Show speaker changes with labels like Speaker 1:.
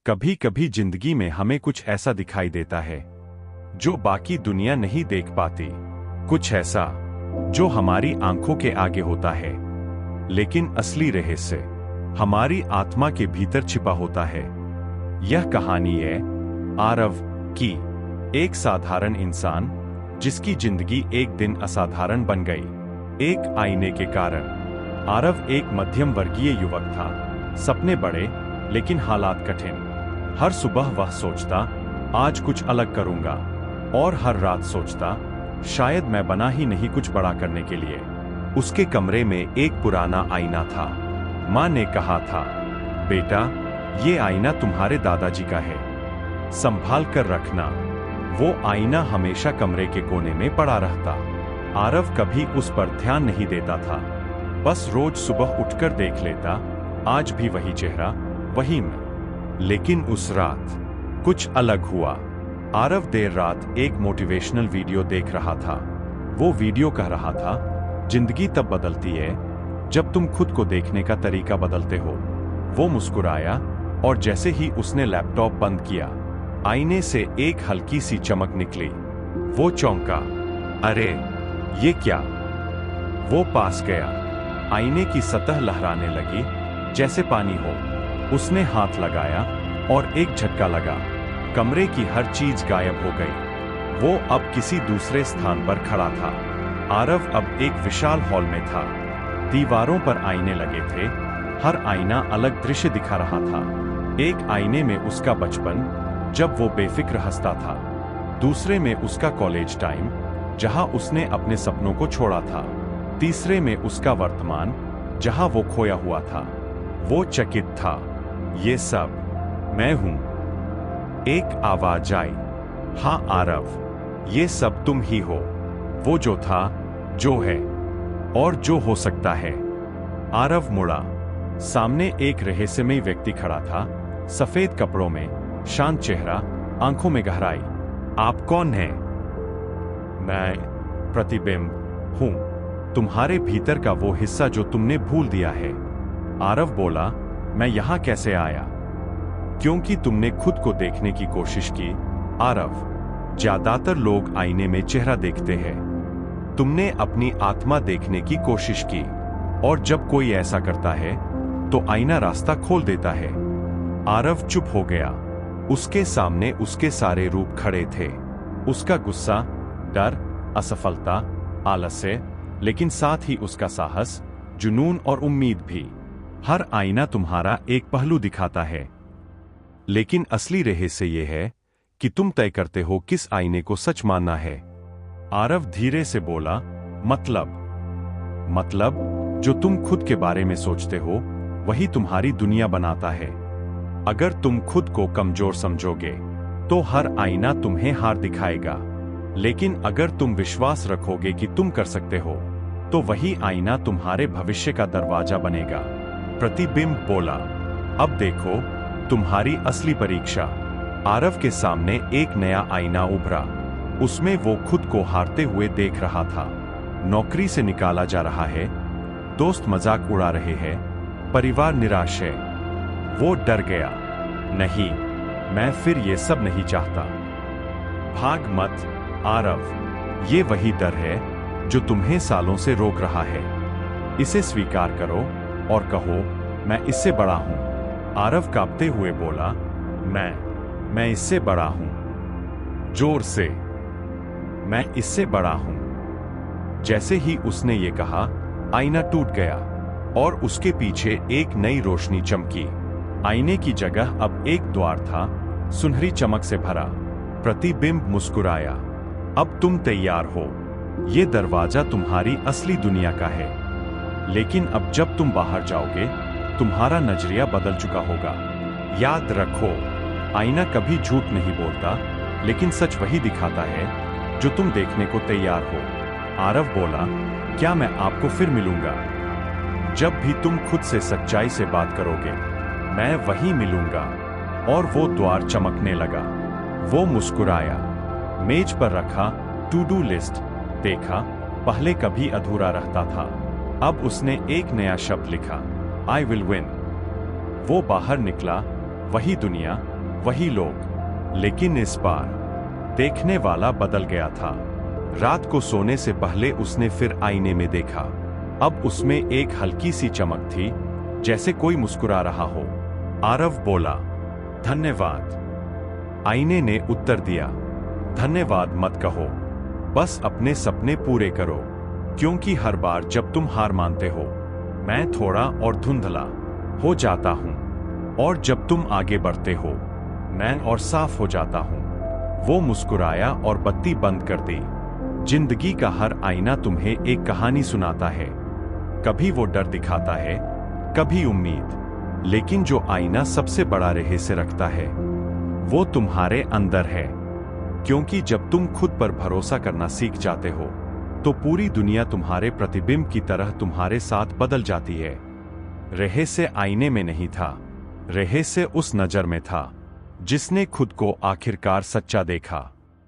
Speaker 1: कभी कभी जिंदगी में हमें कुछ ऐसा दिखाई देता है जो बाकी दुनिया नहीं देख पाती। कुछ ऐसा जो हमारी आंखों के आगे होता है, लेकिन असली रहस्य हमारी आत्मा के भीतर छिपा होता है। यह कहानी है आरव की, एक साधारण इंसान जिसकी जिंदगी एक दिन असाधारण बन गई, एक आईने के कारण। आरव एक मध्यम वर्गीय युवक था, सपने बड़े लेकिन हालात कठिन। हर सुबह वह सोचता, आज कुछ अलग करूंगा, और हर रात सोचता, शायद मैं बना ही नहीं कुछ बड़ा करने के लिए। उसके कमरे में एक पुराना आईना था। माँ ने कहा था, बेटा, ये आईना तुम्हारे दादाजी का है, संभाल कर रखना। वो आईना हमेशा कमरे के कोने में पड़ा रहता। आरव कभी उस पर ध्यान नहीं देता था, बस रोज सुबह उठकर देख लेता, आज भी वही चेहरा, वही मैं। लेकिन उस रात कुछ अलग हुआ। आरव देर रात एक मोटिवेशनल वीडियो देख रहा था। वो वीडियो कह रहा था, जिंदगी तब बदलती है जब तुम खुद को देखने का तरीका बदलते हो। वो मुस्कुराया और जैसे ही उसने लैपटॉप बंद किया, आईने से एक हल्की सी चमक निकली। वो चौंका, अरे ये क्या? वो पास गया। आईने की सतह लहराने लगी जैसे पानी हो। उसने हाथ लगाया और एक झटका लगा। कमरे की हर चीज गायब हो गई। वो अब किसी दूसरे स्थान पर खड़ा था। आरव अब एक विशाल हॉल में था। दीवारों पर आईने लगे थे, हर आईना अलग दृश्य दिखा रहा था। एक आईने में उसका बचपन, जब वो बेफिक्र हंसता था। दूसरे में उसका कॉलेज टाइम, जहां उसने अपने सपनों को छोड़ा था। तीसरे में उसका वर्तमान, जहां वो खोया हुआ था। वो चकित था, ये सब मैं हूं। एक आवाज आई, हाँ आरव, ये सब तुम ही हो। वो जो था, जो है और जो हो सकता है। आरव मुड़ा। सामने एक रहस्यमय व्यक्ति खड़ा था, सफेद कपड़ों में, शांत चेहरा, आंखों में गहराई। आप कौन हैं? मैं प्रतिबिंब हूं, तुम्हारे भीतर का वो हिस्सा जो तुमने भूल दिया है। आरव बोला, मैं यहां कैसे आया? क्योंकि तुमने खुद को देखने की कोशिश की आरव। ज्यादातर लोग आईने में चेहरा देखते हैं, तुमने अपनी आत्मा देखने की कोशिश की। और जब कोई ऐसा करता है तो आईना रास्ता खोल देता है। आरव चुप हो गया। उसके सामने उसके सारे रूप खड़े थे। उसका गुस्सा, डर, असफलता, आलस्य, लेकिन साथ ही उसका साहस, जुनून और उम्मीद भी। हर आईना तुम्हारा एक पहलू दिखाता है, लेकिन असली रहस्य यह है कि तुम तय करते हो किस आईने को सच मानना है। आरव धीरे से बोला, मतलब जो तुम खुद के बारे में सोचते हो वही तुम्हारी दुनिया बनाता है। अगर तुम खुद को कमजोर समझोगे तो हर आईना तुम्हें हार दिखाएगा, लेकिन अगर तुम विश्वास रखोगे कि तुम कर सकते हो तो वही आईना तुम्हारे भविष्य का दरवाजा बनेगा। प्रतिबिंब बोला, अब देखो तुम्हारी असली परीक्षा। आरव के सामने एक नया आईना उभरा। उसमें वो खुद को हारते हुए देख रहा था। नौकरी से निकाला जा रहा है, दोस्त मजाक उड़ा रहे हैं, परिवार निराश है। वो डर गया, नहीं, मैं फिर ये सब नहीं चाहता। भाग मत आरव, ये वही डर है जो तुम्हें सालों से रोक रहा है। इसे स्वीकार करो और कहो, मैं इससे बड़ा हूं। आरव कांपते हुए बोला, मैं इससे बड़ा हूं। जोर से, मैं इससे बड़ा हूं। जैसे ही उसने ये कहा, आईना टूट गया और उसके पीछे एक नई रोशनी चमकी। आईने की जगह अब एक द्वार था, सुनहरी चमक से भरा। प्रतिबिंब मुस्कुराया, अब तुम तैयार हो। ये दरवाजा तुम्हारी असली दुनिया का है, लेकिन अब जब तुम बाहर जाओगे तुम्हारा नजरिया बदल चुका होगा। याद रखो, आईना कभी झूठ नहीं बोलता, लेकिन सच वही दिखाता है जो तुम देखने को तैयार हो। आरव बोला, क्या मैं आपको फिर मिलूंगा? जब भी तुम खुद से सच्चाई से बात करोगे, मैं वहीं मिलूंगा। और वो द्वार चमकने लगा। वो मुस्कुराया। मेज पर रखा टू डू लिस्ट देखा, पहले कभी अधूरा रहता था। अब उसने एक नया शब्द लिखा, आई विल विन। वो बाहर निकला, वही दुनिया, वही लोग, लेकिन इस बार देखने वाला बदल गया था। रात को सोने से पहले उसने फिर आईने में देखा। अब उसमें एक हल्की सी चमक थी, जैसे कोई मुस्कुरा रहा हो। आरव बोला, धन्यवाद। आईने ने उत्तर दिया, धन्यवाद मत कहो, बस अपने सपने पूरे करो, क्योंकि हर बार जब तुम हार मानते हो, मैं थोड़ा और धुंधला हो जाता हूं, और जब तुम आगे बढ़ते हो, मैं और साफ हो जाता हूं। वो मुस्कुराया और बत्ती बंद कर दी। जिंदगी का हर आईना तुम्हें एक कहानी सुनाता है। कभी वो डर दिखाता है, कभी उम्मीद, लेकिन जो आईना सबसे बड़ा रहस्य रखता है, वो तुम्हारे अंदर है। क्योंकि जब तुम खुद पर भरोसा करना सीख जाते हो, तो पूरी दुनिया तुम्हारे प्रतिबिंब की तरह तुम्हारे साथ बदल जाती है। रहस्य आईने में नहीं था, रहस्य उस नजर में था, जिसने खुद को आखिरकार सच्चा देखा।